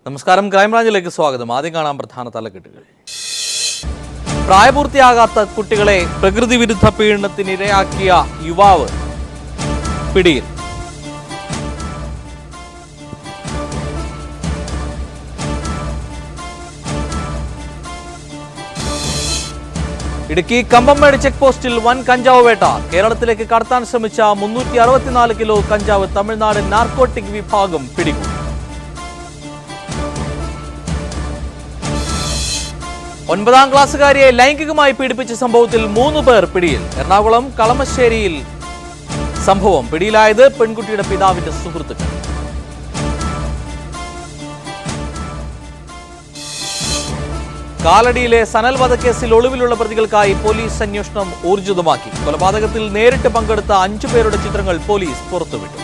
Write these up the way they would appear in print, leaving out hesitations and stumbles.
നമസ്കാരം, ക്രൈംബ്രാഞ്ചിലേക്ക് സ്വാഗതം. ആദ്യം കാണാൻ പ്രധാന തലക്കെട്ടുകൾ. പ്രായപൂർത്തിയാകാത്ത കുട്ടികളെ പ്രകൃതി വിരുദ്ധ പീഡനത്തിനിരയാക്കിയ യുവാവ് പിടിയിൽ. ഇടുക്കി കമ്പംമേട് ചെക്ക് പോസ്റ്റിൽ വൻ കഞ്ചാവ് വേട്ട. കേരളത്തിലേക്ക് കടത്താൻ ശ്രമിച്ച 364 കിലോ കഞ്ചാവ് തമിഴ്നാട് നാർക്കോട്ടിക് വിഭാഗം പിടികൂടി. ഒൻപതാം ക്ലാസ്സുകാരിയെ ലൈംഗികമായി പീഡിപ്പിച്ച സംഭവത്തിൽ 3 പേർ പിടിയിൽ. എറണാകുളം കളമശ്ശേരിയിൽ സംഭവം. പിടിയിലായത് പെൺകുട്ടിയുടെ പിതാവിന്റെ സുഹൃത്തുക്കൾ. കാലടിയിലെ സനൽ വധക്കേസിൽ ഒളിവിലുള്ള പ്രതികൾക്കായി പോലീസ് അന്വേഷണം ഊർജിതമാക്കി. കൊലപാതകത്തിൽ നേരിട്ട് പങ്കെടുത്ത 5 പേരുടെ ചിത്രങ്ങൾ പോലീസ് പുറത്തുവിട്ടു.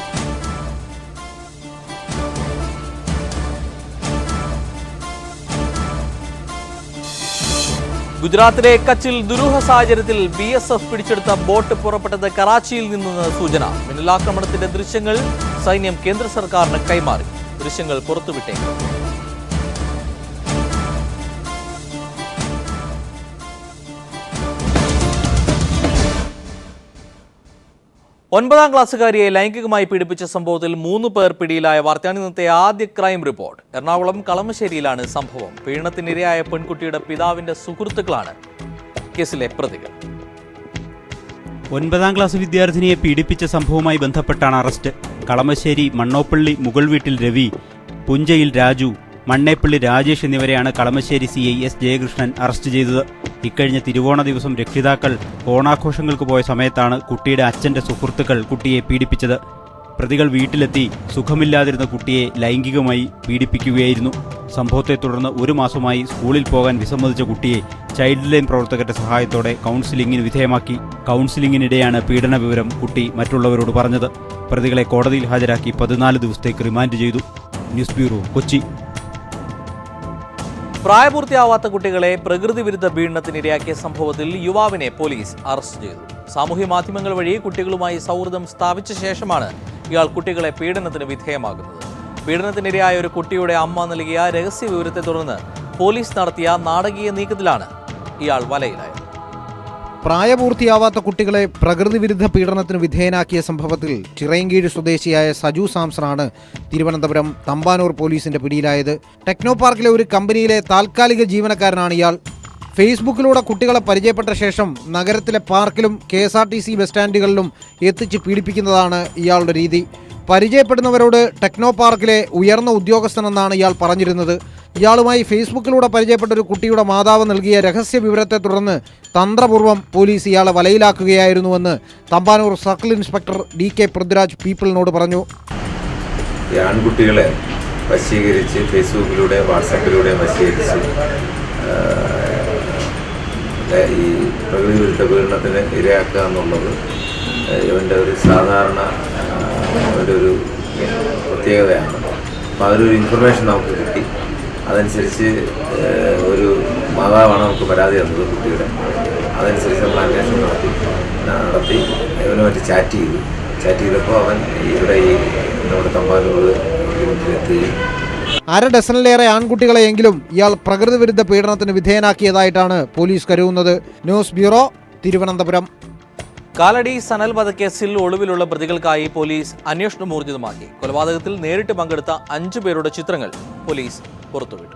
ഗുജറാത്തിലെ കച്ചിൽ ദുരൂഹ സാഹചര്യത്തിൽ BSF പിടിച്ചെടുത്ത ബോട്ട് പുറപ്പെട്ടത് കറാച്ചിയിൽ നിന്നെന്ന് സൂചന. മിന്നലാക്രമണത്തിന്റെ ദൃശ്യങ്ങൾ സൈന്യം കേന്ദ്ര സർക്കാരിന് കൈമാറി. ദൃശ്യങ്ങൾ പുറത്തുവിട്ടേക്കും. ഒൻപതാം ക്ലാസ്സുകാരിയെ ലൈംഗികമായി പീഡിപ്പിച്ച സംഭവത്തിൽ 3 പേർ പിടിയിലായ വാർത്തയാണ് ഇന്നത്തെ ആദ്യ ക്രൈം റിപ്പോർട്ട്. എറണാകുളം കളമശ്ശേരിയിലാണ് സംഭവം. പീഡനത്തിനിരയായ പെൺകുട്ടിയുടെ പിതാവിന്റെ സുഹൃത്തുക്കളാണ് കേസിലെ പ്രതികൾ. 9ാം ക്ലാസ് വിദ്യാർത്ഥിനിയെ പീഡിപ്പിച്ച സംഭവവുമായി ബന്ധപ്പെട്ടാണ് അറസ്റ്റ്. കളമശ്ശേരി മണ്ണോപ്പള്ളി മുകൾ വീട്ടിൽ രവി, പുഞ്ചയിൽ രാജു, മണ്ണേപ്പള്ളി രാജേഷ് എന്നിവരെയാണ് Kalamassery CI S Jayakrishnan arrest ചെയ്തത്. ഇക്കഴിഞ്ഞ തിരുവോണ ദിവസം രക്ഷിതാക്കൾ ഓണാഘോഷങ്ങൾക്ക് പോയ സമയത്താണ് കുട്ടിയുടെ അച്ഛന്റെ സുഹൃത്തുക്കൾ കുട്ടിയെ പീഡിപ്പിച്ചത്. പ്രതികൾ വീട്ടിലെത്തി സുഖമില്ലാതിരുന്ന കുട്ടിയെ ലൈംഗികമായി പീഡിപ്പിക്കുകയായിരുന്നു. സംഭവത്തെ തുടർന്ന് 1 മാസമായി സ്കൂളിൽ പോകാൻ വിസമ്മതിച്ച കുട്ടിയെ ചൈൽഡ് ലൈൻ പ്രവർത്തകരുടെ സഹായത്തോടെ കൗൺസിലിംഗിന് വിധേയമാക്കി. കൗൺസിലിംഗിനിടെയാണ് പീഡന വിവരം കുട്ടി മറ്റുള്ളവരോട് പറഞ്ഞത്. പ്രതികളെ കോടതിയിൽ ഹാജരാക്കി 14 ദിവസത്തേക്ക് റിമാൻഡ് ചെയ്തു. News bureau, Kochi. പ്രായപൂർത്തിയാവാത്ത കുട്ടികളെ പ്രകൃതി വിരുദ്ധ പീഡനത്തിനിരയാക്കിയ സംഭവത്തിൽ യുവാവിനെ പോലീസ് അറസ്റ്റ് ചെയ്തു. സാമൂഹ്യ മാധ്യമങ്ങൾ വഴി കുട്ടികളുമായി സൗഹൃദം സ്ഥാപിച്ച ശേഷമാണ് ഇയാൾ കുട്ടികളെ പീഡനത്തിന് വിധേയമാകുന്നത്. പീഡനത്തിനിരയായ ഒരു കുട്ടിയുടെ അമ്മ നൽകിയ രഹസ്യ വിവരത്തെ തുടർന്ന് പോലീസ് നടത്തിയ നാടകീയ നീക്കത്തിലാണ് ഇയാൾ വലയിലായത്. പ്രായപൂർത്തിയാവാത്ത കുട്ടികളെ പ്രകൃതി വിരുദ്ധ പീഡനത്തിന് വിധേയനാക്കിയ സംഭവത്തിൽ ചിറയൻകീഴ് സ്വദേശിയായ സജു സാംസണാണ് തിരുവനന്തപുരം തമ്പാനൂർ പോലീസിന്റെ പിടിയിലായത്. ടെക്നോ പാർക്കിലെ ഒരു കമ്പനിയിലെ താൽക്കാലിക ജീവനക്കാരനാണ് ഇയാൾ. ഫേസ്ബുക്കിലൂടെ കുട്ടികളെ പരിചയപ്പെട്ട ശേഷം നഗരത്തിലെ പാർക്കിലും KSRTC ബസ് സ്റ്റാൻഡുകളിലും എത്തിച്ച് പീഡിപ്പിക്കുന്നതാണ് ഇയാളുടെ രീതി. പരിചയപ്പെടുന്നവരോട് ടെക്നോ പാർക്കിലെ ഉയർന്ന ഉദ്യോഗസ്ഥനെന്നാണ് ഇയാൾ പറഞ്ഞിരുന്നത്. ഇയാളുമായി ഫേസ്ബുക്കിലൂടെ പരിചയപ്പെട്ട ഒരു കുട്ടിയുടെ മാതാവ് നൽകിയ രഹസ്യ വിവരത്തെ തുടർന്ന് തന്ത്രപൂർവ്വം പോലീസ് ഇയാളെ വലയിലാക്കുകയായിരുന്നുവെന്ന് Thampanoor circle inspector DK Prithviraj പീപ്പിളിനോട് പറഞ്ഞു. ഈ ആൺകുട്ടികളെ വശീകരിച്ച് ഫേസ്ബുക്കിലൂടെ വാട്സാപ്പിലൂടെ വശീകരിച്ച് ഈ പ്രകൃതി വിരുദ്ധ പീഡനത്തിന് ഇരയാക്കുക എന്നുള്ളത് ഇവൻ്റെ ഒരു സാധാരണ ഒരു പ്രത്യേകതയാണ്. അപ്പോൾ അതിലൊരു ഇൻഫർമേഷൻ നമുക്ക് കിട്ടി. അതനുസരിച്ച് ഒരു മാതാവാണ് നമുക്ക് പരാതി തന്നത് കുട്ടിയുടെ. അതനുസരിച്ച് നമ്മൾ അന്വേഷണം നടത്തി ഇവനുമായിട്ട് ചാറ്റ് ചെയ്തപ്പോൾ അവൻ ഇവിടെ ഈ നമ്മുടെ തമ്പാനൂർ വീട്ടിലെത്തുകയും 1/2 ഡസനിലേറെ ആൺകുട്ടികളെയെങ്കിലും ഇയാൾ പ്രകൃതി വിരുദ്ധ പീഡനത്തിന് വിധേയനാക്കിയതായിട്ടാണ് പോലീസ് കരുതുന്നത്. News bureau, Thiruvananthapuram. കാലടി സനൽ വധക്കേസിൽ ഒളിവിലുള്ള പ്രതികൾക്കായി പോലീസ് അന്വേഷണം ഊർജിതമാക്കി. കൊലപാതകത്തിൽ നേരിട്ട് പങ്കെടുത്ത 5 പേരുടെ ചിത്രങ്ങൾ പോലീസ് പുറത്തുവിട്ടു.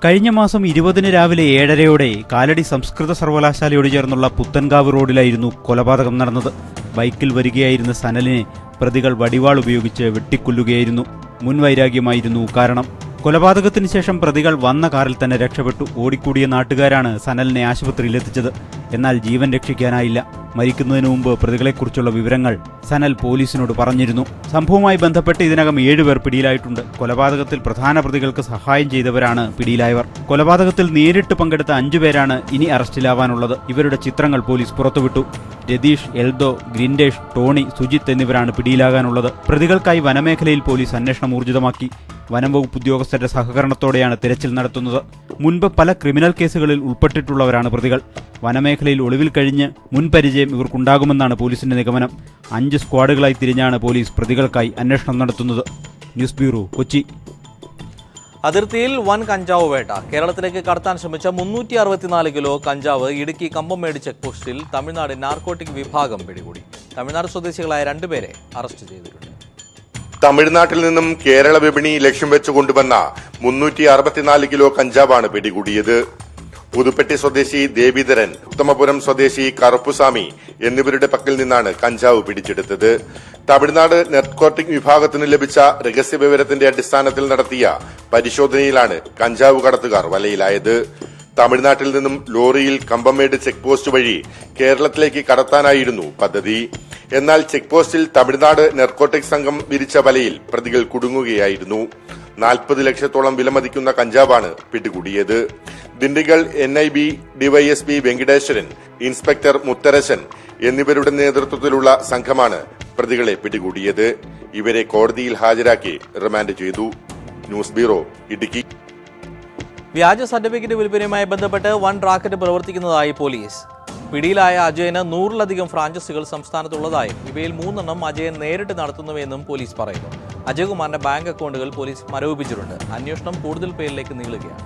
കഴിഞ്ഞ മാസം 20-ന് രാവിലെ 7:30-യോടെ കാലടി സംസ്കൃത സർവകലാശാലയോട് ചേർന്നുള്ള പുത്തൻകാവ് റോഡിലായിരുന്നു കൊലപാതകം നടന്നത്. ബൈക്കിൽ വരികയായിരുന്ന സനലിനെ പ്രതികൾ വടിവാൾ ഉപയോഗിച്ച് വെട്ടിക്കൊല്ലുകയായിരുന്നു. മുൻവൈരാഗ്യമായിരുന്നു കാരണം. കൊലപാതകത്തിന് ശേഷം പ്രതികൾ വന്ന കാറിൽ തന്നെ രക്ഷപ്പെട്ടു. ഓടിക്കൂടിയ നാട്ടുകാരാണ് സനലിനെ ആശുപത്രിയിലെത്തിച്ചത്. എന്നാൽ ജീവൻ രക്ഷിക്കാനായില്ല. മരിക്കുന്നതിന് മുമ്പ് പ്രതികളെക്കുറിച്ചുള്ള വിവരങ്ങൾ സനൽ പോലീസിനോട് പറഞ്ഞിരുന്നു. സംഭവവുമായി ബന്ധപ്പെട്ട് ഇതിനകം 7 പേർ പിടിയിലായിട്ടുണ്ട്. കൊലപാതകത്തിൽ പ്രധാന പ്രതികൾക്ക് സഹായം ചെയ്തവരാണ് പിടിയിലായവർ. കൊലപാതകത്തിൽ നേരിട്ട് പങ്കെടുത്ത 5 പേരാണ് ഇനി അറസ്റ്റിലാവാനുള്ളത്. ഇവരുടെ ചിത്രങ്ങൾ പോലീസ് പുറത്തുവിട്ടു. രതീഷ്, എൽദോ, ഗ്രിൻഡേഷ്, ടോണി, സുജിത്ത് എന്നിവരാണ് പിടിയിലാകാനുള്ളത്. പ്രതികൾക്കായി വനമേഖലയിൽ പോലീസ് അന്വേഷണം ഊർജിതമാക്കി. വനം വകുപ്പ് ഉദ്യോഗസ്ഥരുടെ സഹകരണത്തോടെയാണ് തിരച്ചിൽ നടത്തുന്നത്. മുൻപ് പല ക്രിമിനൽ കേസുകളിൽ ഉൾപ്പെട്ടിട്ടുള്ളവരാണ് പ്രതികൾ. വനമേഖലയിൽ ഒളിവിൽ കഴിഞ്ഞ് മുൻപരിചയം ഇവർക്കുണ്ടാകുമെന്നാണ് പോലീസിന്റെ നിഗമനം. 5 സ്ക്വാഡുകളായി തിരിഞ്ഞാണ് പോലീസ് പ്രതികൾക്കായി അന്വേഷണം നടത്തുന്നത്. News bureau, Kochi. അതിർത്തിയിൽ വൻ കഞ്ചാവ് വേട്ട. കേരളത്തിലേക്ക് കടത്താൻ ശ്രമിച്ച 364 കിലോ കഞ്ചാവ് ഇടുക്കി കമ്പംമേട് ചെക്ക് പോസ്റ്റിൽ തമിഴ്നാട് നാർക്കോട്ടിക് വിഭാഗം പിടികൂടി. തമിഴ്നാട് സ്വദേശികളായ 2 പേരെ അറസ്റ്റ് ചെയ്തിട്ടുണ്ട്. തമിഴ്നാട്ടിൽ നിന്നും കേരള വിപണി ലക്ഷ്യം വെച്ച് കൊണ്ടുവന്ന 364 കിലോ കഞ്ചാവാണ് പിടികൂടിയത്. പുതുപ്പെട്ടി സ്വദേശി ദേവിധരൻ, ഉത്തമപുരം സ്വദേശി കറുപ്പുസ്വാമി എന്നിവരുടെ പക്കൽ നിന്നാണ് കഞ്ചാവ് പിടിച്ചെടുത്തത്. തമിഴ്നാട് നാർക്കോട്ടിക് വിഭാഗത്തിന് ലഭിച്ച രഹസ്യവിവരത്തിന്റെ അടിസ്ഥാനത്തിൽ നടത്തിയ പരിശോധനയിലാണ് കഞ്ചാവ് കടത്തുകാർ വലയിലായത്. തമിഴ്നാട്ടിൽ നിന്നും ലോറിയിൽ കമ്പംമേട് ചെക്ക് പോസ്റ്റ് വഴി കേരളത്തിലേക്ക് കടത്താനായിരുന്നു പദ്ധതി. എന്നാൽ ചെക്ക് പോസ്റ്റിൽ തമിഴ്നാട് നാർക്കോട്ടിക് സംഘം വിരിച്ച വലയിൽ പ്രതികൾ കുടുങ്ങുകയായിരുന്നു. 40 ലക്ഷത്തോളം വിലമതിക്കുന്ന കഞ്ചാവാണ് പിടികൂടിയത്. Dindigul NIB DYSP Venkateswaran, inspector Mutharasan എന്നിവരുടെ നേതൃത്വത്തിലുള്ള സംഘമാണ് പ്രതികളെ പിടികൂടിയത്. ഇവരെ കോടതിയിൽ ഹാജരാക്കി റിമാൻഡ് ചെയ്തു. News bureau, Idukki. വ്യാജ സർട്ടിഫിക്കറ്റ് വിൽപ്പനയുമായി ബന്ധപ്പെട്ട് വൻ റാക്കറ്റ് പ്രവർത്തിക്കുന്നതായി പോലീസ്. പിടിയിലായ അജയന് 100-ലധികം ഫ്രാഞ്ചൈസികൾ സംസ്ഥാനത്തുള്ളതായും ഇവയിൽ 3 എണ്ണം അജയൻ നേരിട്ട് നടത്തുന്നുവെന്നും പോലീസ് പറയുന്നു. അജയകുമാറിന്റെ ബാങ്ക് അക്കൗണ്ടുകൾ പോലീസ് മരവിപ്പിച്ചിട്ടുണ്ട്. അന്വേഷണം കൂടുതൽ പേരിലേക്ക് നീളുകയാണ്.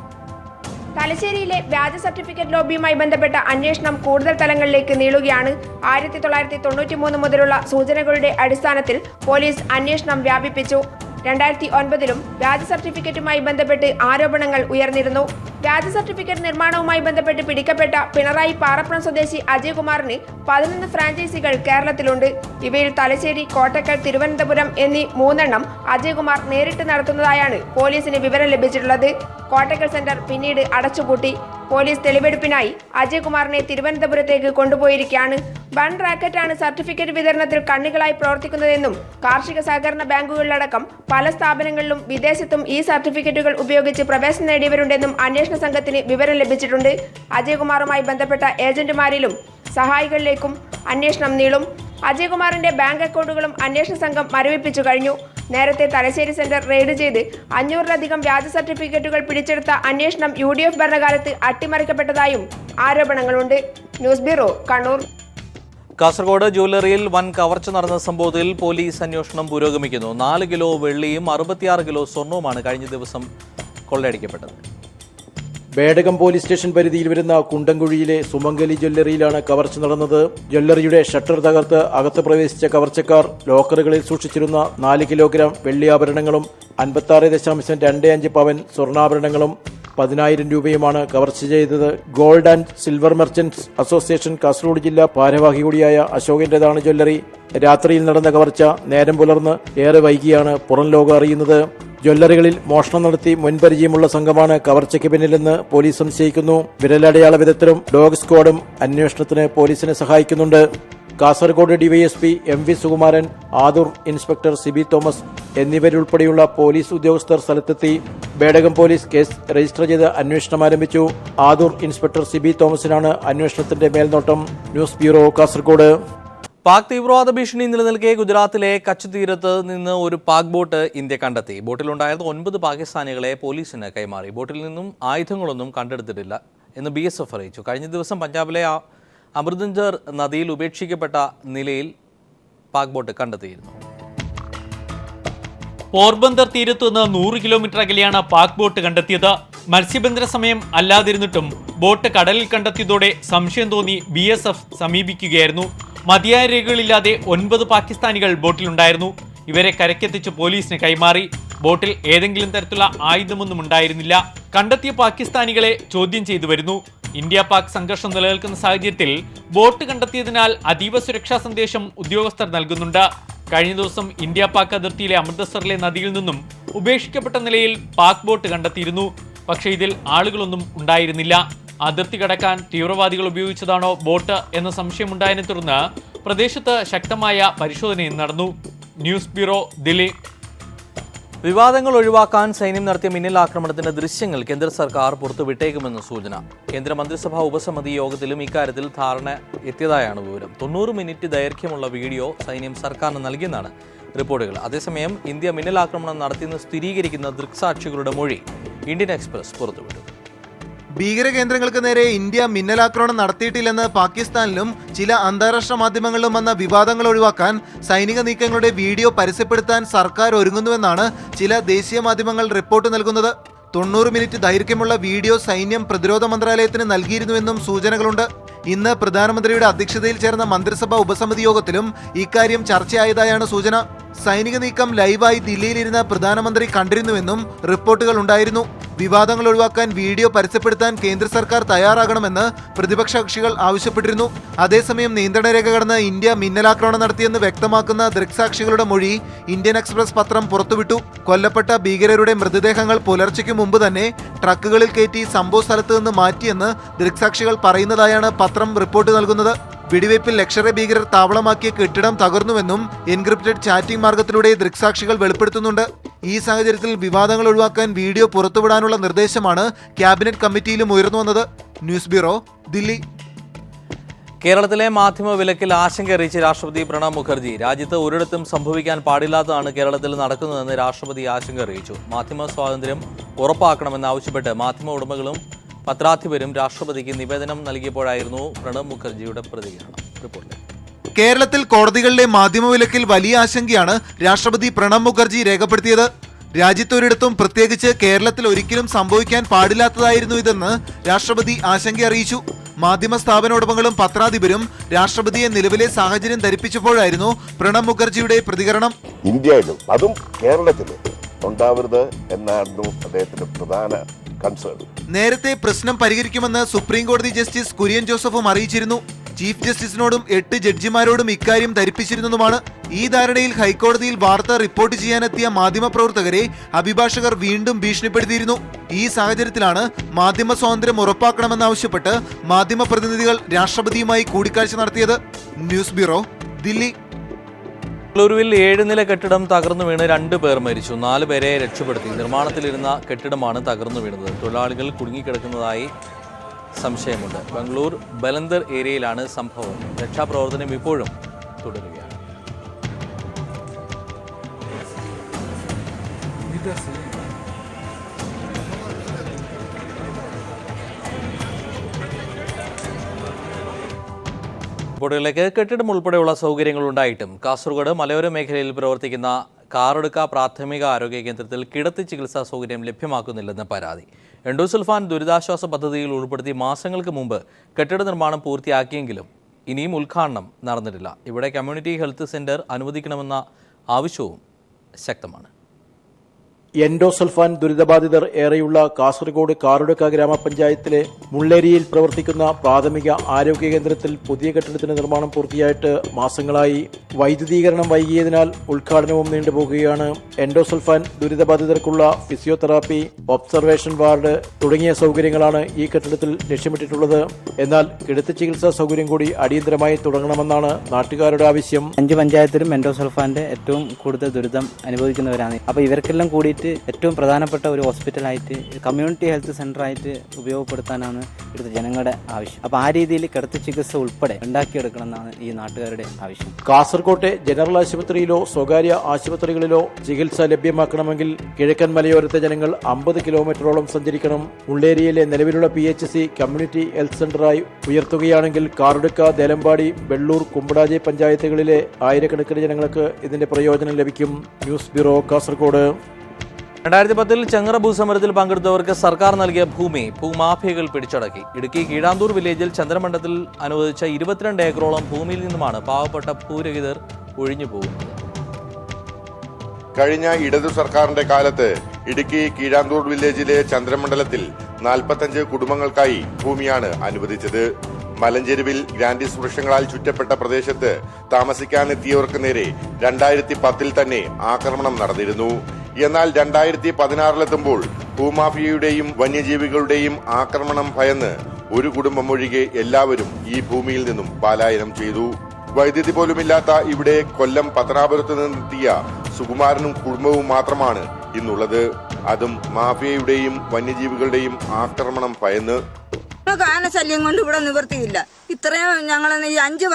തലശ്ശേരിയിലെ വ്യാജ സർട്ടിഫിക്കറ്റ് ലോബിയുമായി ബന്ധപ്പെട്ട അന്വേഷണം കൂടുതൽ തലങ്ങളിലേക്ക് നീളുകയാണ്. 1993 മുതലുള്ള സൂചനകളുടെ അടിസ്ഥാനത്തിൽ പോലീസ് അന്വേഷണം വ്യാപിപ്പിച്ചു. 2009-ലും വ്യാജ സർട്ടിഫിക്കറ്റുമായി ബന്ധപ്പെട്ട് ആരോപണങ്ങൾ ഉയർന്നിരുന്നു. വ്യാജ സർട്ടിഫിക്കറ്റ് നിർമ്മാണവുമായി ബന്ധപ്പെട്ട് പിടിക്കപ്പെട്ട പിണറായി പാറപ്പുറം സ്വദേശി അജയകുമാറിന് 11 ഫ്രാഞ്ചൈസികൾ കേരളത്തിലുണ്ട്. ഇവയിൽ തലശ്ശേരി, കോട്ടക്കൽ, തിരുവനന്തപുരം എന്നീ 3 എണ്ണം അജയകുമാർ നേരിട്ട് നടത്തുന്നതായാണ് പോലീസിന് വിവരം ലഭിച്ചിട്ടുള്ളത്. കോട്ടക്കൽ സെന്റർ പിന്നീട് അടച്ചുപൂട്ടി. പോലീസ് തെളിവെടുപ്പിനായി അജയകുമാറിനെ തിരുവനന്തപുരത്തേക്ക് കൊണ്ടുപോയിരിക്കുകയാണ്. വൻ റാക്കറ്റാണ് സർട്ടിഫിക്കറ്റ് വിതരണത്തിൽ കണ്ണികളായി പ്രവർത്തിക്കുന്നതെന്നും കാർഷിക സഹകരണ ബാങ്കുകളിലടക്കം പല സ്ഥാപനങ്ങളിലും വിദേശത്തും ഈ സർട്ടിഫിക്കറ്റുകൾ ഉപയോഗിച്ച് പ്രവേശനം നേടിയവരുണ്ടെന്നും അന്വേഷണ സംഘത്തിന് വിവരം ലഭിച്ചിട്ടുണ്ട്. അജയകുമാറുമായി ബന്ധപ്പെട്ട ഏജന്റുമാരിലും സഹായികളിലേക്കും അന്വേഷണം നീളും. അജയകുമാറിന്റെ ബാങ്ക് അക്കൗണ്ടുകളും അന്വേഷണ സംഘം മരവിപ്പിച്ചു കഴിഞ്ഞു. നേരത്തെ തലശ്ശേരി സെന്റർ റെയ്ഡ് ചെയ്ത് 500-ലധികം വ്യാജ സർട്ടിഫിക്കറ്റുകൾ പിടിച്ചെടുത്ത അന്വേഷണം UDF ഭരണകാലത്ത് അട്ടിമറിക്കപ്പെട്ടതായും ആരോപണങ്ങളുണ്ട്. News bureau, Kannur. കാസർഗോഡ് ജ്വല്ലറിയിൽ വൻ കവർച്ച നടന്ന സംഭവത്തിൽ പോലീസ് അന്വേഷണം പുരോഗമിക്കുന്നു. 4 കിലോ വെള്ളിയും 66 കിലോ സ്വർണവുമാണ് കഴിഞ്ഞ ദിവസം കൊള്ളയടിക്കപ്പെട്ടത്. ബേഡകം പോലീസ് സ്റ്റേഷൻ പരിധിയിൽ വരുന്ന കുണ്ടൻകുഴിയിലെ സുമംഗലി ജ്വല്ലറിയിലാണ് കവർച്ച നടന്നത്. ജ്വല്ലറിയുടെ ഷട്ടർ തകർത്ത് അകത്ത് പ്രവേശിച്ച കവർച്ചക്കാർ ലോക്കറുകളിൽ സൂക്ഷിച്ചിരുന്ന 4 കിലോഗ്രാം വെള്ളിയാഭരണങ്ങളും 56.25 പവൻ സ്വർണ്ണാഭരണങ്ങളും 10,000 രൂപയുമാണ് കവർച്ച ചെയ്തത്. Gold and silver merchants association Kasaragod ജില്ലാ ഭാരവാഹി കൂടിയായ അശോകന്റേതാണ് ജ്വല്ലറി. രാത്രിയിൽ നടന്ന കവർച്ച നേരം പുലർന്ന് ഏറെ വൈകിയാണ് പുറം ലോകം അറിയുന്നത്. ജ്വല്ലറികളിൽ മോഷണം നടത്തി മുൻപരിചയമുള്ള സംഘമാണ് കവർച്ചയ്ക്ക് പിന്നിലെന്ന് പോലീസ് സംശയിക്കുന്നു. വിരലടയാള വിദഗ്ധരും ഡോഗ് സ്ക്വാഡും അന്വേഷണത്തിന് പോലീസിനെ സഹായിക്കുന്നുണ്ട്. Kasaragod DYSP MV Sukumaran, Adoor inspector Siby Thomas എന്നിവരുൾപ്പെടെയുള്ള പോലീസ് ഉദ്യോഗസ്ഥർ സ്ഥലത്തെത്തി. ബേഡകം പോലീസ് കേസ് രജിസ്റ്റർ ചെയ്ത് അന്വേഷണം ആരംഭിച്ചു. ആദൂർ ഇൻസ്പെക്ടർ സിബി തോമസിനാണ് അന്വേഷണത്തിന്റെ മേൽനോട്ടം. News bureau, Kasaragod. പാക് തീവ്രവാദ ഭീഷണി നിലനിൽക്കെ ഗുജറാത്തിലെ കച്ച് തീരത്ത് നിന്ന് ഒരു പാക് ബോട്ട് ഇന്ത്യ കണ്ടെത്തി. ബോട്ടിലുണ്ടായിരുന്ന 9 പാകിസ്ഥാനികളെ പോലീസിന് കൈമാറി. ബോട്ടിൽ നിന്നും ആയുധങ്ങളൊന്നും കണ്ടെടുത്തിട്ടില്ല എന്ന് BSF അറിയിച്ചു. കഴിഞ്ഞ ദിവസം പഞ്ചാബിലെ അമൃതഞ്ചർ നദിയിൽ ഉപേക്ഷിക്കപ്പെട്ട നിലയിൽ പാക് ബോട്ട് കണ്ടെത്തിയിരുന്നു. പോർബന്ദർ തീരത്തു നിന്ന് 100 കിലോമീറ്റർ അകലെയാണ് പാക് ബോട്ട് കണ്ടെത്തിയത്. മത്സ്യബന്ധന സമയം അല്ലാതിരുന്നിട്ടും ബോട്ട് കടലിൽ കണ്ടെത്തിയതോടെ സംശയം തോന്നി BSF സമീപിക്കുകയായിരുന്നു. മതിയായ രേഖകളില്ലാതെ 9 പാകിസ്ഥാനികൾ ബോട്ടിലുണ്ടായിരുന്നു. ഇവരെ കരക്കെത്തിച്ച് പോലീസിന് കൈമാറി. ബോട്ടിൽ ഏതെങ്കിലും തരത്തിലുള്ള ആയുധമൊന്നും ഉണ്ടായിരുന്നില്ല. കണ്ടെത്തിയ പാകിസ്ഥാനികളെ ചോദ്യം ചെയ്തു വരുന്നു. ഇന്ത്യ പാക് സംഘർഷം നിലനിൽക്കുന്ന സാഹചര്യത്തിൽ ബോട്ട് കണ്ടെത്തിയതിനാൽ അതീവ സുരക്ഷാ സന്ദേശം ഉദ്യോഗസ്ഥർ നൽകുന്നുണ്ട്. കഴിഞ്ഞ ദിവസം ഇന്ത്യ പാക് അതിർത്തിയിലെ അമൃതസറിലെ നദിയിൽ നിന്നും ഉപേക്ഷിക്കപ്പെട്ട നിലയിൽ പാക് ബോട്ട് കണ്ടെത്തിയിരുന്നു. പക്ഷേ ഇതിൽ ആളുകളൊന്നും ഉണ്ടായിരുന്നില്ല. അതിർത്തി കടക്കാൻ തീവ്രവാദികൾ ഉപയോഗിച്ചതാണോ ബോട്ട് എന്ന സംശയമുണ്ടായതിനെ തുടർന്ന് പ്രദേശത്ത് ശക്തമായ പരിശോധനയും നടന്നു. News bureau, Delhi. വിവാദങ്ങൾ ഒഴിവാക്കാൻ സൈന്യം നടത്തിയ മിന്നൽ ആക്രമണത്തിന്റെ ദൃശ്യങ്ങൾ കേന്ദ്ര സർക്കാർ പുറത്തുവിട്ടേക്കുമെന്ന് സൂചന. കേന്ദ്രമന്ത്രിസഭാ ഉപസമിതി യോഗത്തിലും ഇക്കാര്യത്തിൽ ധാരണ എത്തിയതായാണ് വിവരം. 90 മിനിറ്റ് ദൈർഘ്യമുള്ള വീഡിയോ സൈന്യം സർക്കാരിന് നൽകിയെന്നാണ് റിപ്പോർട്ടുകൾ. അതേസമയം ഇന്ത്യ മിന്നൽ ആക്രമണം നടത്തിയെന്ന് സ്ഥിരീകരിക്കുന്ന ദൃക്സാക്ഷികളുടെ മൊഴി ഇന്ത്യൻ എക്സ്പ്രസ് പുറത്തുവിട്ടു. ഭീകരകേന്ദ്രങ്ങൾക്ക് നേരെ ഇന്ത്യ മിന്നലാക്രമണം നടത്തിയിട്ടില്ലെന്ന് പാകിസ്ഥാനിലും ചില അന്താരാഷ്ട്ര മാധ്യമങ്ങളിലും വന്ന വിവാദങ്ങൾ ഒഴിവാക്കാൻ സൈനിക നീക്കങ്ങളുടെ വീഡിയോ പരസ്യപ്പെടുത്താൻ സർക്കാർ ഒരുങ്ങുന്നുവെന്നാണ് ചില ദേശീയ മാധ്യമങ്ങൾ റിപ്പോർട്ട് നൽകുന്നത്. 90 മിനിറ്റ് ദൈർഘ്യമുള്ള വീഡിയോ സൈന്യം പ്രതിരോധ മന്ത്രാലയത്തിന് നൽകിയിരുന്നുവെന്നും സൂചനകളുണ്ട്. ഇന്ന് പ്രധാനമന്ത്രിയുടെ അധ്യക്ഷതയിൽ ചേർന്ന മന്ത്രിസഭാ ഉപസമിതി യോഗത്തിലും ഇക്കാര്യം ചർച്ചയായതായാണ് സൂചന. സൈനിക നീക്കം ലൈവായി ദില്ലിയിലിരുന്ന പ്രധാനമന്ത്രി കണ്ടിരുന്നുവെന്നും റിപ്പോർട്ടുകൾ ഉണ്ടായിരുന്നു. വിവാദങ്ങൾ ഒഴിവാക്കാൻ വീഡിയോ പരസ്യപ്പെടുത്താൻ കേന്ദ്ര സർക്കാർ തയ്യാറാകണമെന്ന് പ്രതിപക്ഷ കക്ഷികൾ ആവശ്യപ്പെട്ടിരുന്നു. അതേസമയം നിയന്ത്രണ രേഖ കടന്ന് ഇന്ത്യ മിന്നലാക്രമണം നടത്തിയെന്ന് വ്യക്തമാക്കുന്ന ദൃക്സാക്ഷികളുടെ മൊഴി ഇന്ത്യൻ എക്സ്പ്രസ് പത്രം പുറത്തുവിട്ടു. കൊല്ലപ്പെട്ട ഭീകരരുടെ മൃതദേഹങ്ങൾ പുലർച്ചയ്ക്ക് മുമ്പ് തന്നെ ട്രക്കുകളിൽ കയറ്റി സംഭവ സ്ഥലത്ത് നിന്ന് മാറ്റിയെന്ന് ദൃക്സാക്ഷികൾ പറയുന്നതായാണ് പത്രം റിപ്പോർട്ട് നൽകുന്നത്. വെടിവയ്പിൽ ലഷ്കർ ഭീകരർ താവളമാക്കിയ കെട്ടിടം തകർന്നുവെന്നും എൻക്രിപ്റ്റഡ് ചാറ്റിംഗ് മാർഗത്തിലൂടെ ദൃക്സാക്ഷികൾ വെളിപ്പെടുത്തുന്നുണ്ട്. ഈ സാഹചര്യത്തിൽ വിവാദങ്ങൾ ഒഴിവാക്കാൻ വീഡിയോ പുറത്തുവിടാനുള്ള നിർദ്ദേശമാണ് ക്യാബിനറ്റ് കമ്മിറ്റിയിലും ഉയർന്നു വന്നത്. News bureau, Delhi. കേരളത്തിലെ മാധ്യമ വിലക്കിൽ ആശങ്ക അറിയിച്ച് രാഷ്ട്രപതി പ്രണബ് മുഖർജി. രാജ്യത്ത് ഒരിടത്തും സംഭവിക്കാൻ പാടില്ലാത്തതാണ് കേരളത്തിൽ നടക്കുന്നതെന്ന് രാഷ്ട്രപതി ആശങ്ക അറിയിച്ചു. മാധ്യമ സ്വാതന്ത്ര്യം ഉറപ്പാക്കണമെന്നാവശ്യപ്പെട്ട് മാധ്യമ ഉടമകളും പത്രാധിപരും രാഷ്ട്രപതിക്ക് നിവേദനം നൽകിയപ്പോഴായിരുന്നു പ്രണബ് മുഖർജിയുടെ പ്രതികരണം. റിപ്പോർട്ട്. കേരളത്തിൽ കോടതികളിലെ മാധ്യമവിലക്കിൽ വലിയ ആശങ്കയാണ് രാഷ്ട്രപതി പ്രണബ് മുഖർജി രേഖപ്പെടുത്തിയത്. രാജ്യത്തൊരിടത്തും പ്രത്യേകിച്ച് കേരളത്തിൽ ഒരിക്കലും സംഭവിക്കാൻ പാടില്ലാത്തതായിരുന്നു ഇതെന്ന് രാഷ്ട്രപതി ആശങ്ക അറിയിച്ചു. മാധ്യമ സ്ഥാപനോടമകളും പത്രാധിപരും രാഷ്ട്രപതിയെ നിലവിലെ സാഹചര്യം ധരിപ്പിച്ചപ്പോഴായിരുന്നു പ്രണബ് മുഖർജിയുടെ പ്രതികരണം. ഇന്ത്യയിലും അതും കേരളത്തിലും ഉണ്ടാവരുത് എന്നായിരുന്നു അദ്ദേഹത്തിന്റെ പ്രധാന കൺസേൺ. നേരത്തെ പ്രശ്നം പരിഹരിക്കുമെന്ന് സുപ്രീം കോടതി ജസ്റ്റിസ് കുര്യൻ ജോസഫും അറിയിച്ചിരുന്നു. ചീഫ് ജസ്റ്റിസിനോടും 8 ജഡ്ജിമാരോടും ഇക്കാര്യം ധരിപ്പിച്ചിരുന്നതുമാണ്. ഈ ധാരണയിൽ ഹൈക്കോടതിയിൽ വാർത്ത റിപ്പോർട്ട് ചെയ്യാനെത്തിയ മാധ്യമപ്രവർത്തകരെ അഭിഭാഷകർ വീണ്ടും ഭീഷണിപ്പെടുത്തിയിരുന്നു. ഈ സാഹചര്യത്തിലാണ് മാധ്യമ സ്വാതന്ത്ര്യം ഉറപ്പാക്കണമെന്നാവശ്യപ്പെട്ട് മാധ്യമപ്രതിനിധികൾ രാഷ്ട്രപതിയുമായി കൂടിക്കാഴ്ച നടത്തിയത്. News bureau, Delhi. ബംഗളൂരുവിൽ 7 നില കെട്ടിടം തകർന്നു വീണ് 2 പേർ മരിച്ചു. 4 പേരെ രക്ഷപ്പെടുത്തി. നിർമ്മാണത്തിലിരുന്ന കെട്ടിടമാണ് തകർന്നു വീണത്. തൊഴിലാളികൾ കുടുങ്ങിക്കിടക്കുന്നതായി സംശയമുണ്ട്. ബംഗളൂർ ബലന്തർ ഏരിയയിലാണ് സംഭവം. രക്ഷാപ്രവർത്തനം ഇപ്പോഴും തുടരുകയാണ്. റിപ്പോർട്ടുകളിലേക്ക്. കെട്ടിടം ഉൾപ്പെടെയുള്ള സൗകര്യങ്ങൾ ഉണ്ടായിട്ടും കാസർഗോഡ് മലയോര മേഖലയിൽ പ്രവർത്തിക്കുന്ന കാറടുക്ക പ്രാഥമിക ആരോഗ്യ കേന്ദ്രത്തിൽ കിടത്തി ചികിത്സാ സൗകര്യം ലഭ്യമാക്കുന്നില്ലെന്ന് പരാതി. എൻഡോസൾഫാൻ ദുരിതാശ്വാസ പദ്ധതിയിൽ ഉൾപ്പെടുത്തി മാസങ്ങൾക്ക് മുമ്പ് കെട്ടിട നിർമ്മാണം പൂർത്തിയാക്കിയെങ്കിലും ഇനിയും ഉദ്ഘാടനം നടന്നിട്ടില്ല. ഇവിടെ കമ്മ്യൂണിറ്റി ഹെൽത്ത് സെന്റർ അനുവദിക്കണമെന്ന ആവശ്യവും ശക്തമാണ്. എൻഡോസൾഫാൻ ദുരിതബാധിതർ ഏറെയുള്ള കാസർഗോഡ് കാറടുക്ക ഗ്രാമപഞ്ചായത്തിലെ മുള്ളേരിയിൽ പ്രവർത്തിക്കുന്ന പ്രാഥമിക ആരോഗ്യ കേന്ദ്രത്തിൽ പുതിയ കെട്ടിടത്തിന്റെ നിർമ്മാണം പൂർത്തിയായിട്ട് മാസങ്ങളായി. വൈദ്യുതീകരണം വൈകിയതിനാൽ ഉദ്ഘാടനവും നീണ്ടുപോകുകയാണ്. എൻഡോസൾഫാൻ ദുരിതബാധിതർക്കുള്ള ഫിസിയോതെറാപ്പി, ഒബ്സർവേഷൻ വാർഡ് തുടങ്ങിയ സൗകര്യങ്ങളാണ് ഈ കെട്ടിടത്തിൽ ലക്ഷ്യമിട്ടിട്ടുള്ളത്. എന്നാൽ കിടത്തി ചികിത്സാ സൗകര്യം കൂടി അടിയന്തരമായി തുടങ്ങണമെന്നാണ് നാട്ടുകാരുടെ ആവശ്യം. 5 പഞ്ചായത്തിലും എൻഡോസൾഫാന്റെ ഏറ്റവും കൂടുതൽ ദുരിതം അനുഭവിക്കുന്നവരാണ്. അപ്പോൾ ഇവർക്കെല്ലാം കൂടിയിട്ട് ഏറ്റവും പ്രധാനപ്പെട്ട ഒരു ഹോസ്പിറ്റലായിട്ട് കമ്മ്യൂണിറ്റി ഹെൽത്ത് സെന്ററായിട്ട് ഉപയോഗപ്പെടുത്താനാണ് ഇവിടുത്തെ ജനങ്ങളുടെ ആവശ്യം. അപ്പോൾ ആ രീതിയിൽ കിടത്തി ചികിത്സ ഉൾപ്പെടെ ഉണ്ടാക്കിയെടുക്കണമെന്നാണ് ഈ നാട്ടുകാരുടെ ആവശ്യം. കാസർകോട്ടെ ജനറൽ ആശുപത്രിയിലോ സ്വകാര്യ ആശുപത്രികളിലോ ചികിത്സ ലഭ്യമാക്കണമെങ്കിൽ കിഴക്കൻ മലയോരത്തെ ജനങ്ങൾ 50 കിലോമീറ്ററോളം സഞ്ചരിക്കണം. മുള്ളേരിയയിലെ നിലവിലുള്ള PHC കമ്മ്യൂണിറ്റി ഹെൽത്ത് സെന്ററായി ഉയർത്തുകയാണെങ്കിൽ കാറടുക്ക, ദേലമ്പാടി, വെള്ളൂർ, കുമ്പടാജി പഞ്ചായത്തുകളിലെ ആയിരക്കണക്കിന് ജനങ്ങൾക്ക് ഇതിന്റെ പ്രയോജനം ലഭിക്കും. News bureau, Kasaragod. 2010-ൽ ചെങ്ങറ ഭൂസമരത്തിൽ പങ്കെടുത്തവർക്ക് സർക്കാർ നൽകിയ ഭൂമി ഭൂമാഫിയകൾ പിടിച്ചടക്കി. ഇടുക്കി കീഴാന്തൂർ വില്ലേജിൽ ചന്ദ്രമണ്ഡലത്തിൽ അനുവദിച്ച 22 ഏക്കറോളം ഭൂമിയിൽ നിന്നുമാണ് പാവപ്പെട്ട ഭൂരഹിതർ ഒഴിഞ്ഞു പോകുന്നത്. കഴിഞ്ഞ ഇടതു സർക്കാരിന്റെ കാലത്ത് ഇടുക്കി കീഴാന്തൂർ വില്ലേജിലെ ചന്ദ്രമണ്ഡലത്തിൽ 45 കുടുംബങ്ങൾക്കായി ഭൂമിയാണ് അനുവദിച്ചത്. മലഞ്ചെരുവിൽ ഗ്രാൻഡിസ് വൃക്ഷങ്ങളാൽ ചുറ്റപ്പെട്ട പ്രദേശത്ത് താമസിക്കാനെത്തിയവർക്ക് നേരെ 2010-ൽ തന്നെ ആക്രമണം നടന്നിരുന്നു. എന്നാൽ 2016-ലെത്തുമ്പോൾ ഭൂമാഫിയയുടെയും വന്യജീവികളുടെയും ആക്രമണം ഭയന്ന് ഒരു കുടുംബം ഒഴികെ എല്ലാവരും ഈ ഭൂമിയിൽ നിന്നും പലായനം ചെയ്തു. വൈദ്യുതി പോലുമില്ലാത്ത ഇവിടെ കൊല്ലം പത്തനാപുരത്ത് നിന്നെത്തിയ സുകുമാരനും കുടുംബവും മാത്രമാണ് ഇന്നുള്ളത്. അതും മാഫിയയുടെയും വന്യജീവികളുടെയും ആക്രമണം ഭയന്ന്. ആനശല്യം കൊണ്ട് ഇവിടെ നിവൃത്തിയില്ല. ഇത്രയും ഞങ്ങൾ ഈ 5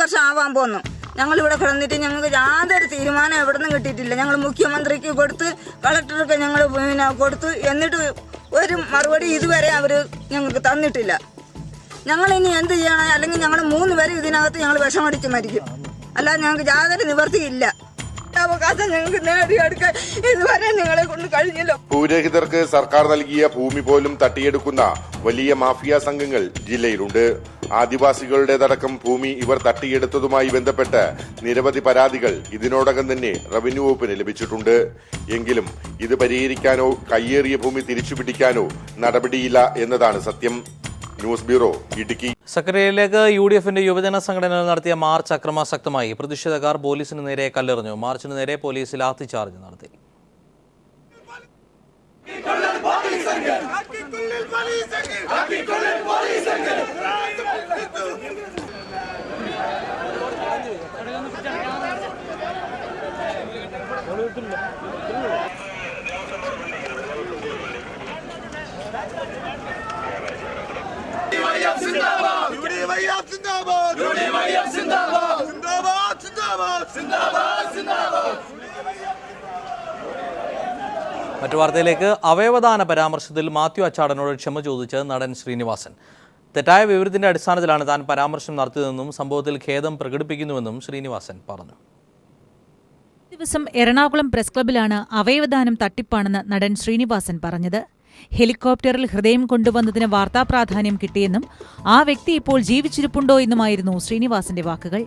വർഷം ആവാൻ പോന്നു. ഞങ്ങളിവിടെ കിടന്നിട്ട് ഞങ്ങൾക്ക് യാതൊരു തീരുമാനം എവിടെ നിന്നും കിട്ടിയിട്ടില്ല. ഞങ്ങൾ മുഖ്യമന്ത്രിക്ക് കൊടുത്ത്, കളക്ടർക്ക് ഞങ്ങൾ കൊടുത്തു, എന്നിട്ട് ഒരു മറുപടി ഇതുവരെ അവർ ഞങ്ങൾക്ക് തന്നിട്ടില്ല. ഞങ്ങൾ ഇനി എന്ത് ചെയ്യണം? അല്ലെങ്കിൽ ഞങ്ങൾ 3 പേര് ഇതിനകത്ത് ഞങ്ങൾ വിഷമടിച്ച് മരിക്കും. അല്ലാതെ ഞങ്ങൾക്ക് യാതൊരു നിവൃത്തിയില്ല. അവകാശം ഞങ്ങൾക്ക് നേടിയെടുക്കാൻ ഇതുവരെ ഞങ്ങളെ കൊണ്ട് കഴിഞ്ഞല്ലോ. ഭൂരഹിതർക്ക് സർക്കാർ നൽകിയ ഭൂമി പോലും തട്ടിയെടുക്കുന്ന വലിയ മാഫിയ സംഘങ്ങൾ ജില്ലയിലുണ്ട്. ആദിവാസികളുടേതടക്കം ഭൂമി ഇവർ തട്ടിയെടുത്തതുമായി ബന്ധപ്പെട്ട് നിരവധി പരാതികൾ ഇതിനോടകം തന്നെ റവന്യൂ വകുപ്പിന് ലഭിച്ചിട്ടുണ്ട്. എങ്കിലും ഇത് പരിഹരിക്കാനോ കയ്യേറിയ ഭൂമി തിരിച്ചുപിടിക്കാനോ നടപടിയില്ല എന്നതാണ് സത്യം. News bureau, Idukki. സെക്രട്ടേറിയറ്റിലേക്ക് UDFന്റെ യുവജന സംഘടനകൾ നടത്തിയ മാർച്ച് അക്രമാസക്തമായി. പ്രതിഷേധക്കാർ പോലീസിന് നേരെ കല്ലെറിഞ്ഞു. മാർച്ചിന് നേരെ പോലീസ് ലാത്തിചാർജ് നടത്തി. മറ്റു വാർത്തയിലേക്ക്. അവയവദാന പരാമർശത്തിൽ മാത്യു അച്ചാടനോട് ക്ഷമ ചോദിച്ച് നടൻ ശ്രീനിവാസൻ. തെറ്റായ വിവരത്തിന്റെ അടിസ്ഥാനത്തിലാണ് താൻ പരാമർശം നടത്തിയതെന്നും സംഭവത്തിൽ ഖേദം പ്രകടിപ്പിക്കുന്നുവെന്നും ശ്രീനിവാസൻ പറഞ്ഞു. ദിവസം എറണാകുളം പ്രസ് ക്ലബ്ബിലാണ് അവയവദാനം തട്ടിപ്പാണെന്ന് നടൻ ശ്രീനിവാസൻ പറഞ്ഞത്. ഹെലികോപ്റ്ററിൽ ഹൃദയം കൊണ്ടുവന്നതിന് വാർത്താപ്രാധാന്യം കിട്ടിയെന്നും ആ വ്യക്തി ഇപ്പോൾ ജീവിച്ചിരിപ്പുണ്ടോ എന്നുമായിരുന്നു ശ്രീനിവാസന്റെ വാക്കുകൾ.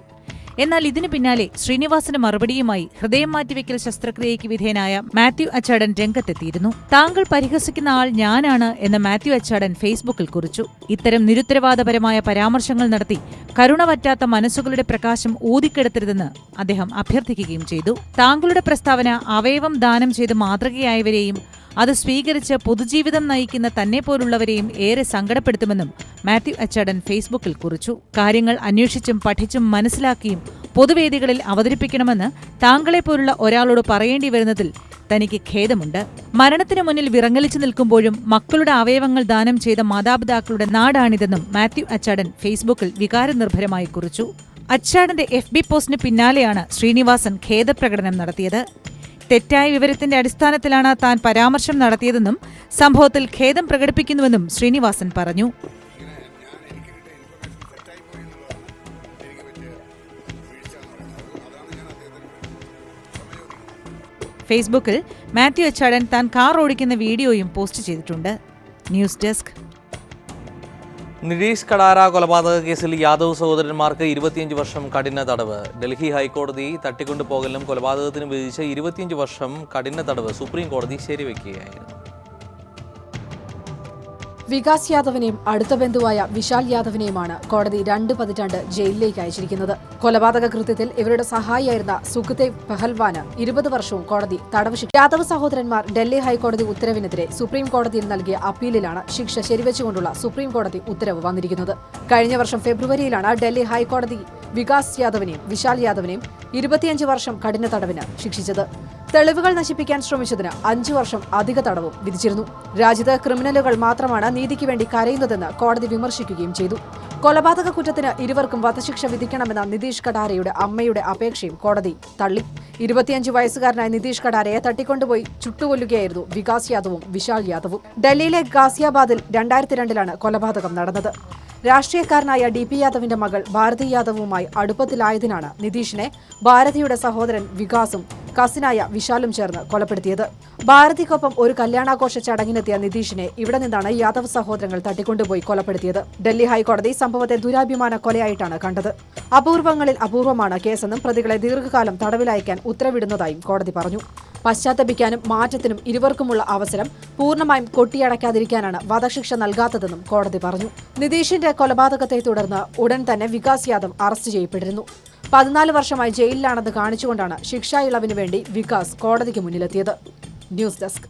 എന്നാൽ ഇതിനു പിന്നാലെ ശ്രീനിവാസന്റെ മറുപടിയുമായി ഹൃദയം മാറ്റിവെക്കൽ ശസ്ത്രക്രിയയ്ക്ക് വിധേയനായ മാത്യു അച്ചാടൻ രംഗത്തെത്തിയിരുന്നു. താങ്കൾ പരിഹസിക്കുന്ന ആൾ ഞാനാണ് എന്ന് മാത്യു അച്ചാടൻ ഫേസ്ബുക്കിൽ കുറിച്ചു. ഇത്തരം നിരുത്തരവാദപരമായ പരാമർശങ്ങൾ നടത്തി കരുണ പറ്റാത്ത മനസ്സുകളുടെ പ്രകാശം ഊതിക്കെടുത്തരുതെന്ന് അദ്ദേഹം അഭ്യർത്ഥിക്കുകയും ചെയ്തു. താങ്കളുടെ പ്രസ്താവന അവയവം ദാനം ചെയ്ത് മാതൃകയായവരെയും അത് സ്വീകരിച്ച് പൊതുജീവിതം നയിക്കുന്ന തന്നെ പോലുള്ളവരെയും ഏറെ സങ്കടപ്പെടുത്തുമെന്നും മാത്യു അച്ചാടൻ ഫേസ്ബുക്കിൽ കുറിച്ചു. കാര്യങ്ങൾ അന്വേഷിച്ചും പഠിച്ചും മനസ്സിലാക്കിയും പൊതുവേദികളിൽ അവതരിപ്പിക്കണമെന്ന് താങ്കളെപ്പോലുള്ള ഒരാളോട് പറയേണ്ടി വരുന്നതിൽ തനിക്ക് ഖേദമുണ്ട്. മരണത്തിനു മുന്നിൽ വിറങ്ങലിച്ചു നിൽക്കുമ്പോഴും മക്കളുടെ അവയവങ്ങൾ ദാനം ചെയ്ത മാതാപിതാക്കളുടെ നാടാണിതെന്നും മാത്യു അച്ചാടൻ ഫേസ്ബുക്കിൽ വികാരനിർഭരമായി കുറിച്ചു. അച്ചാടന്റെ FB പോസ്റ്റിന് പിന്നാലെയാണ് ശ്രീനിവാസൻ ഖേദപ്രകടനം നടത്തിയത്. തെറ്റായ വിവരത്തിന്റെ അടിസ്ഥാനത്തിലാണ് താൻ പരാമർശം നടത്തിയതെന്നും സംഭവത്തിൽ ഖേദം പ്രകടിപ്പിക്കുന്നുവെന്നും ശ്രീനിവാസൻ പറഞ്ഞു. ഫേസ്ബുക്കിൽ മാത്യു അച്ചാടൻ താൻ കാർ ഓടിക്കുന്ന വീഡിയോയും പോസ്റ്റ് ചെയ്തിട്ടുണ്ട്. News desk. നിതീഷ് കടാര കൊലപാതക കേസിൽ യാദവ് സഹോദരന്മാർക്ക് 25 വർഷം കഠിന തടവ്. ഡൽഹി ഹൈക്കോടതി തട്ടിക്കൊണ്ടുപോകലിനും കൊലപാതകത്തിനും വിധിച്ച 25 വർഷം കഠിന തടവ് സുപ്രീം കോടതി ശരിവെക്കുകയായിരുന്നു. വികാസ് യാദവിനെയും അടുത്ത ബന്ധുവായ വിശാൽ യാദവിനെയുമാണ് കോടതി 2 പതിറ്റാണ്ട് ജയിലിലേക്ക് അയച്ചിരിക്കുന്നത്. കൊലപാതക കൃത്യത്തിൽ ഇവരുടെ സഹായിയായിരുന്ന സുഖദേവ് പെഹൽവാന് 20 വർഷവും കോടതി തടവ് ശിക്ഷ. യാദവ് സഹോദരന്മാർ ഡൽഹി ഹൈക്കോടതി ഉത്തരവിനെതിരെ സുപ്രീം കോടതിയിൽ നൽകിയ അപ്പീലിലാണ് ശിക്ഷ ശരിവെച്ചുകൊണ്ടുള്ള സുപ്രീം കോടതി ഉത്തരവ് വന്നിരിക്കുന്നത്. കഴിഞ്ഞ വർഷം ഫെബ്രുവരിയിലാണ് ഡൽഹി ഹൈക്കോടതി വികാസ് യാദവിനെയും വിശാൽ യാദവിനെയും 25 വർഷം കഠിന തടവിന് ശിക്ഷിച്ചത്. തെളിവുകൾ നശിപ്പിക്കാൻ ശ്രമിച്ചതിന് 5 വർഷം അധിക തടവും വിധിച്ചിരുന്നു. രാജ്യത്ത് ക്രിമിനലുകൾ മാത്രമാണ് നീതിക്ക് വേണ്ടി കരയുന്നതെന്ന് കോടതി വിമർശിക്കുകയും ചെയ്തു. കൊലപാതക കുറ്റത്തിന് ഇരുവർക്കും വധശിക്ഷ വിധിക്കണമെന്ന നിതീഷ് കടാരയുടെ അമ്മയുടെ അപേക്ഷയും കോടതി തള്ളി. 25 വയസ്സുകാരനായ നിതീഷ് കടാരയെ തട്ടിക്കൊണ്ടുപോയി ചുട്ടുകൊല്ലുകയായിരുന്നു വികാസ് യാദവും വിശാൽ യാദവും. ഡൽഹിയിലെ ഗാസിയാബാദിൽ 2002 കൊലപാതകം നടന്നത്. രാഷ്ട്രീയക്കാരനായ DP യാദവിന്റെ മകൾ ഭാരതി യാദവുമായി അടുപ്പത്തിലായതിനാണ് നിതീഷിനെ ഭാരതിയുടെ സഹോദരൻ വികാസും കസിനായ വിശാലും ചേർന്ന് കൊലപ്പെടുത്തിയത്. ഭാരതിക്കൊപ്പം ഒരു കല്യാണാഘോഷ ചടങ്ങിനെത്തിയ നിതീഷിനെ ഇവിടെ നിന്നാണ് യാദവ് സഹോദരങ്ങൾ തട്ടിക്കൊണ്ടുപോയി കൊലപ്പെടുത്തിയത്. ഡൽഹി ഹൈക്കോടതി സംഭവത്തെ ദുരാഭിമാന കൊലയായിട്ടാണ് കണ്ടത്. അപൂർവങ്ങളിൽ അപൂർവമാണ് കേസെന്നും പ്രതികളെ ദീർഘകാലം തടവിലയക്കാൻ ഉത്തരവിടുന്നതായും കോടതി പറഞ്ഞു. പശ്ചാത്തപിക്കാനും മാറ്റത്തിനും ഇരുവർക്കുമുള്ള അവസരം പൂർണ്ണമായും കൊട്ടിയടക്കാതിരിക്കാനാണ് വധശിക്ഷ നൽകാത്തതെന്നും കോടതി പറഞ്ഞു. നിതീഷിന്റെ കൊലപാതകത്തെ തുടർന്ന് ഉടൻ തന്നെ വികാസ് യാദവ് അറസ്റ്റ് ചെയ്യപ്പെട്ടിരുന്നു. 14 വർഷമായി ജയിലിലാണെന്ന് കാണിച്ചുകൊണ്ടാണ് ശിക്ഷാ ഇളവിന് വേണ്ടി വികാസ് കോടതിക്ക് മുന്നിലെത്തിയത്. News desk.